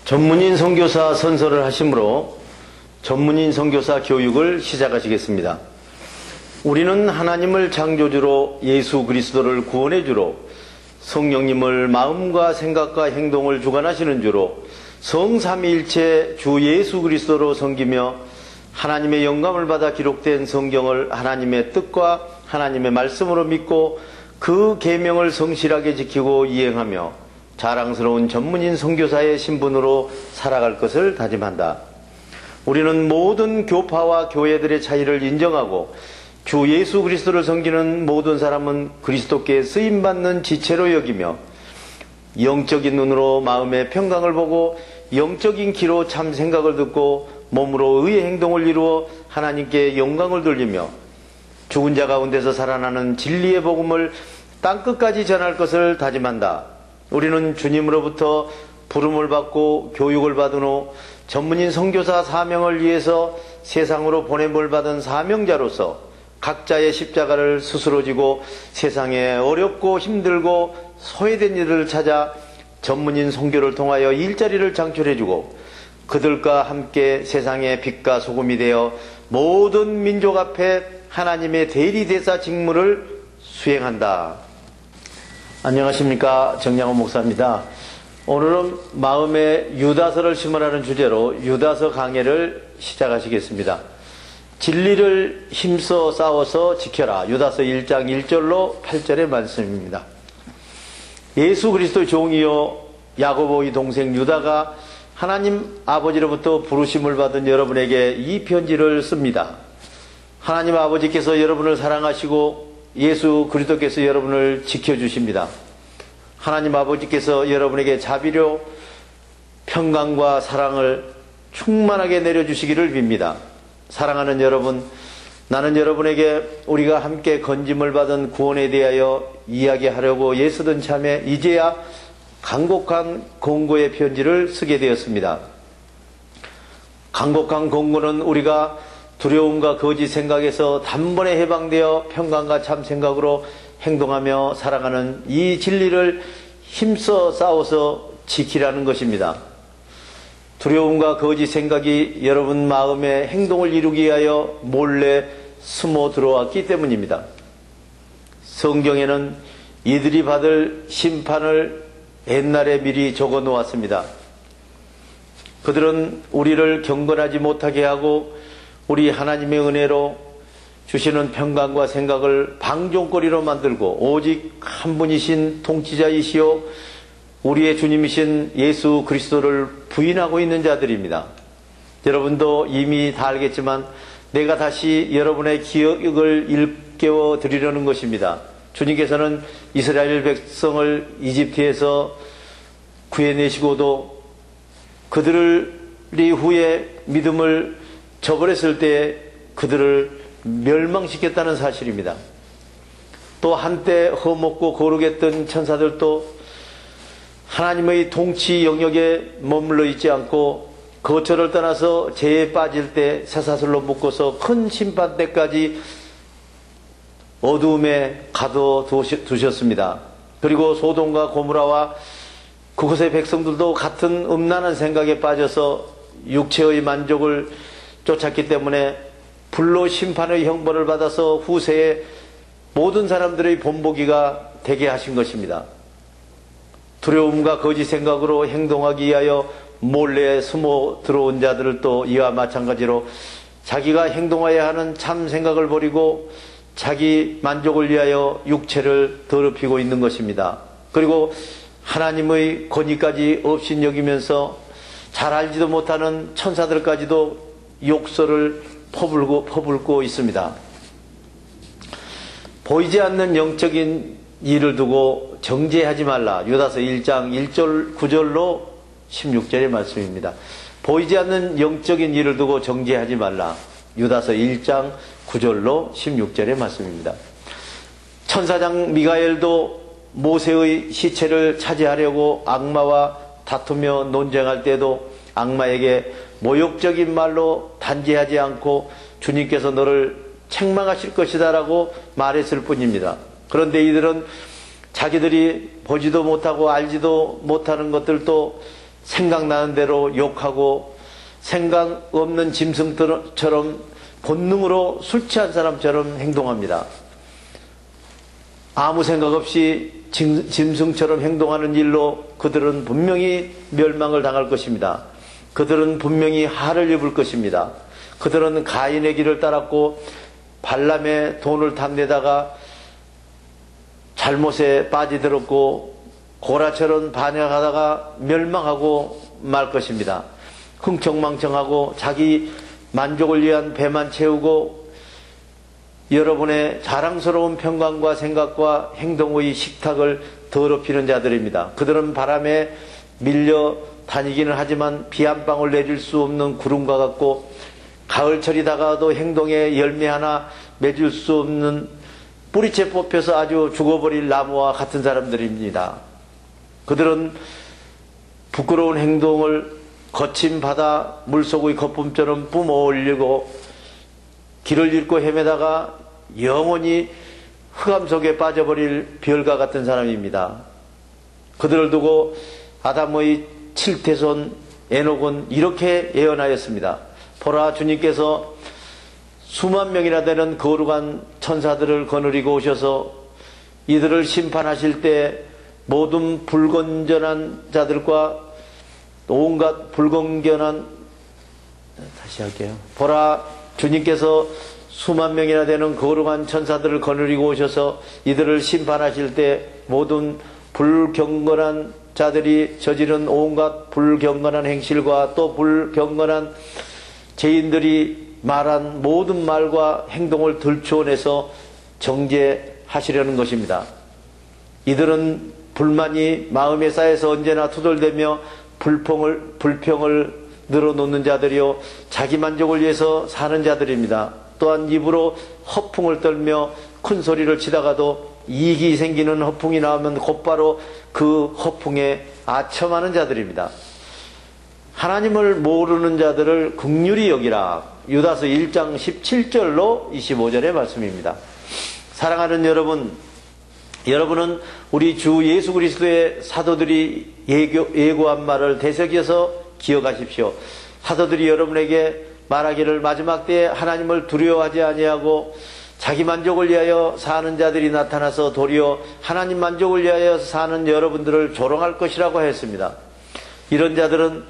전문인 선교사 선서를 하심으로 전문인 선교사 교육을 시작하시겠습니다. 우리는 하나님을 창조주로 예수 그리스도를 구원해주로 성령님을 마음과 생각과 행동을 주관하시는 주로 성삼위일체 주 예수 그리스도로 섬기며 하나님의 영감을 받아 기록된 성경을 하나님의 뜻과 하나님의 말씀으로 믿고 그 계명을 성실하게 지키고 이행하며 자랑스러운 전문인 선교사의 신분으로 살아갈 것을 다짐한다. 우리는 모든 교파와 교회들의 차이를 인정하고 주 예수 그리스도를 섬기는 모든 사람은 그리스도께 쓰임받는 지체로 여기며 영적인 눈으로 마음의 평강을 보고 영적인 귀로 참 생각을 듣고 몸으로 의의 행동을 이루어 하나님께 영광을 돌리며 죽은 자 가운데서 살아나는 진리의 복음을 땅끝까지 전할 것을 다짐한다. 우리는 주님으로부터 부름을 받고 교육을 받은 후 전문인 선교사 사명을 위해서 세상으로 보냄을 받은 사명자로서 각자의 십자가를 스스로 지고 세상에 어렵고 힘들고 소외된 이들을 찾아 전문인 선교를 통하여 일자리를 창출해주고 그들과 함께 세상의 빛과 소금이 되어 모든 민족 앞에 하나님의 대리대사 직무를 수행한다. 안녕하십니까, 정양호 목사입니다. 오늘은 마음의 유다서를 심으라는 주제로 유다서 강해를 시작하시겠습니다. 진리를 힘써 싸워서 지켜라. 유다서 1장 1절로 8절의 말씀입니다. 예수 그리스도의 종이요 야고보의 동생 유다가 하나님 아버지로부터 부르심을 받은 여러분에게 이 편지를 씁니다. 하나님 아버지께서 여러분을 사랑하시고 예수 그리스도께서 여러분을 지켜주십니다. 하나님 아버지께서 여러분에게 자비로 평강과 사랑을 충만하게 내려주시기를 빕니다. 사랑하는 여러분, 나는 여러분에게 우리가 함께 건짐을 받은 구원에 대하여 이야기하려고 애쓰던 참에 이제야 간곡한 공고의 편지를 쓰게 되었습니다. 간곡한 공고는 우리가 두려움과 거짓 생각에서 단번에 해방되어 평강과 참 생각으로 행동하며 살아가는 이 진리를 힘써 싸워서 지키라는 것입니다. 두려움과 거짓 생각이 여러분 마음의 행동을 이루기 위하여 몰래 숨어 들어왔기 때문입니다. 성경에는 이들이 받을 심판을 옛날에 미리 적어 놓았습니다. 그들은 우리를 경건하지 못하게 하고 우리 하나님의 은혜로 주시는 평강과 생각을 방종거리로 만들고 오직 한 분이신 통치자이시오 우리의 주님이신 예수 그리스도를 부인하고 있는 자들입니다. 여러분도 이미 다 알겠지만 내가 다시 여러분의 기억을 일깨워 드리려는 것입니다. 주님께서는 이스라엘 백성을 이집트에서 구해내시고도 그들이 후에 믿음을 저버렸을 때 그들을 멸망시켰다는 사실입니다. 또 한때 허먹고 거룩했던 천사들도 하나님의 통치 영역에 머물러 있지 않고 거처를 떠나서 죄에 빠질 때 쇠사슬로 묶어서 큰 심판 때까지 어두움에 가둬두셨습니다. 그리고 소돔과 고모라와 그곳의 백성들도 같은 음란한 생각에 빠져서 육체의 만족을 쫓았기 때문에 불로 심판의 형벌을 받아서 후세에 모든 사람들의 본보기가 되게 하신 것입니다. 두려움과 거짓 생각으로 행동하기 위하여 몰래 숨어 들어온 자들을 또 이와 마찬가지로 자기가 행동해야 하는 참 생각을 버리고 자기 만족을 위하여 육체를 더럽히고 있는 것입니다. 그리고 하나님의 권위까지 없인 여기면서 잘 알지도 못하는 천사들까지도 욕설을 퍼붓고 있습니다. 보이지 않는 영적인 일을 두고 정죄하지 말라. 유다서 1장 1절 9절로 16절의 말씀입니다. 보이지 않는 영적인 일을 두고 정죄하지 말라. 유다서 1장 9절로 16절의 말씀입니다. 천사장 미가엘도 모세의 시체를 차지하려고 악마와 다투며 논쟁할 때도 악마에게 모욕적인 말로 단죄하지 않고 주님께서 너를 책망하실 것이다 라고 말했을 뿐입니다. 그런데 이들은 자기들이 보지도 못하고 알지도 못하는 것들도 생각나는 대로 욕하고 생각 없는 짐승처럼 본능으로 술 취한 사람처럼 행동합니다. 아무 생각 없이 짐승처럼 행동하는 일로 그들은 분명히 멸망을 당할 것입니다. 그들은 분명히 화를 입을 것입니다. 그들은 가인의 길을 따랐고 발람의 돈을 탐내다가 잘못에 빠지들었고 고라처럼 반역하다가 멸망하고 말 것입니다. 흥청망청하고 자기 만족을 위한 배만 채우고 여러분의 자랑스러운 평강과 생각과 행동의 식탁을 더럽히는 자들입니다. 그들은 바람에 밀려 다니기는 하지만 비 한 방울 내릴 수 없는 구름과 같고 가을철이 다가와도 행동에 열매 하나 맺을 수 없는 뿌리채 뽑혀서 아주 죽어버릴 나무와 같은 사람들입니다. 그들은 부끄러운 행동을 거친 바다 물속의 거품처럼 뿜어올리고 길을 잃고 헤매다가 영원히 흑암 속에 빠져버릴 별과 같은 사람입니다. 그들을 두고 아담의 칠태손 에녹은 이렇게 예언하였습니다. 보라, 주님께서 수만 명이나 되는 거룩한 천사들을 거느리고 오셔서 이들을 심판하실 때 모든 불건전한 자들과 온갖 불건전한 다시 할게요. 보라, 주님께서 수만 명이나 되는 거룩한 천사들을 거느리고 오셔서 이들을 심판하실 때 모든 불경건한 자들이 저지른 온갖 불경건한 행실과 또 불경건한 죄인들이 말한 모든 말과 행동을 들추어내서 정죄하시려는 것입니다. 이들은 불만이 마음에 쌓여서 언제나 투덜대며 불평을 늘어놓는 자들이요 자기 만족을 위해서 사는 자들입니다. 또한 입으로 허풍을 떨며 큰 소리를 치다가도 이익이 생기는 허풍이 나오면 곧바로 그 허풍에 아첨하는 자들입니다. 하나님을 모르는 자들을 긍휼히 여기라. 유다서 1장 17절로 25절의 말씀입니다. 사랑하는 여러분, 여러분은 우리 주 예수 그리스도의 사도들이 예고한 말을 되새겨서 기억하십시오. 사도들이 여러분에게 말하기를 마지막 때에 하나님을 두려워하지 아니하고 자기 만족을 위하여 사는 자들이 나타나서 도리어 하나님 만족을 위하여 사는 여러분들을 조롱할 것이라고 했습니다. 이런 자들은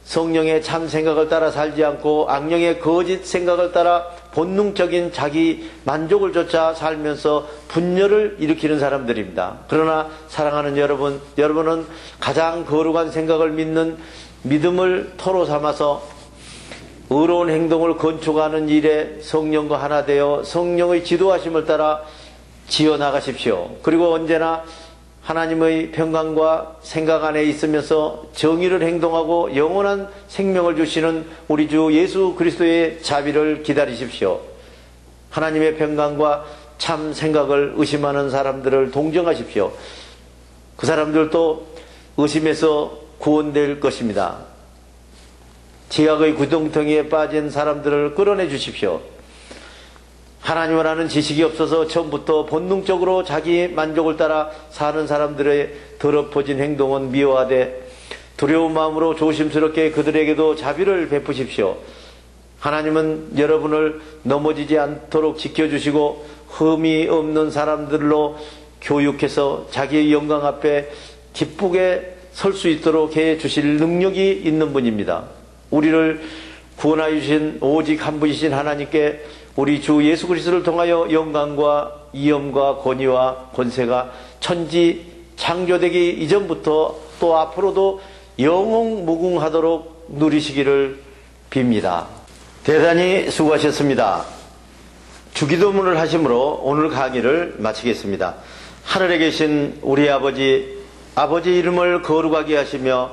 성령의 참 생각을 따라 살지 않고 악령의 거짓 생각을 따라 본능적인 자기 만족을 쫓아 살면서 분열을 일으키는 사람들입니다. 그러나 사랑하는 여러분, 여러분은 가장 거룩한 생각을 믿는 믿음을 토로 삼아서 의로운 행동을 건축하는 일에 성령과 하나 되어 성령의 지도하심을 따라 지어나가십시오. 그리고 언제나 하나님의 평강과 생각 안에 있으면서 정의를 행동하고 영원한 생명을 주시는 우리 주 예수 그리스도의 자비를 기다리십시오. 하나님의 평강과 참 생각을 의심하는 사람들을 동정하십시오. 그 사람들도 의심에서 구원될 것입니다. 지각의 구덩텅이에 빠진 사람들을 끌어내 주십시오. 하나님을 아는 지식이 없어서 처음부터 본능적으로 자기 만족을 따라 사는 사람들의 더럽어진 행동은 미워하되 두려운 마음으로 조심스럽게 그들에게도 자비를 베푸십시오. 하나님은 여러분을 넘어지지 않도록 지켜주시고 흠이 없는 사람들로 교육해서 자기의 영광 앞에 기쁘게 설 수 있도록 해 주실 능력이 있는 분입니다. 우리를 구원하여 주신 오직 한 분이신 하나님께 우리 주 예수 그리스도를 통하여 영광과 위엄과 권위와 권세가 천지 창조되기 이전부터 또 앞으로도 영원무궁하도록 누리시기를 빕니다. 대단히 수고하셨습니다. 주기도문을 하심으로 오늘 강의를 마치겠습니다. 하늘에 계신 우리 아버지 이름을 거룩하게 하시며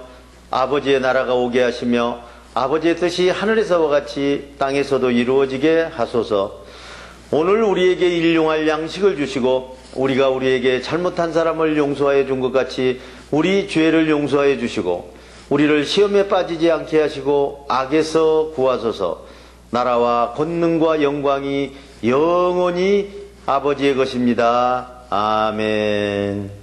아버지의 나라가 오게 하시며 아버지의 뜻이 하늘에서와 같이 땅에서도 이루어지게 하소서. 오늘 우리에게 일용할 양식을 주시고 우리가 우리에게 잘못한 사람을 용서하여 준 것 같이 우리 죄를 용서하여 주시고 우리를 시험에 빠지지 않게 하시고 악에서 구하소서. 나라와 권능과 영광이 영원히 아버지의 것입니다. 아멘.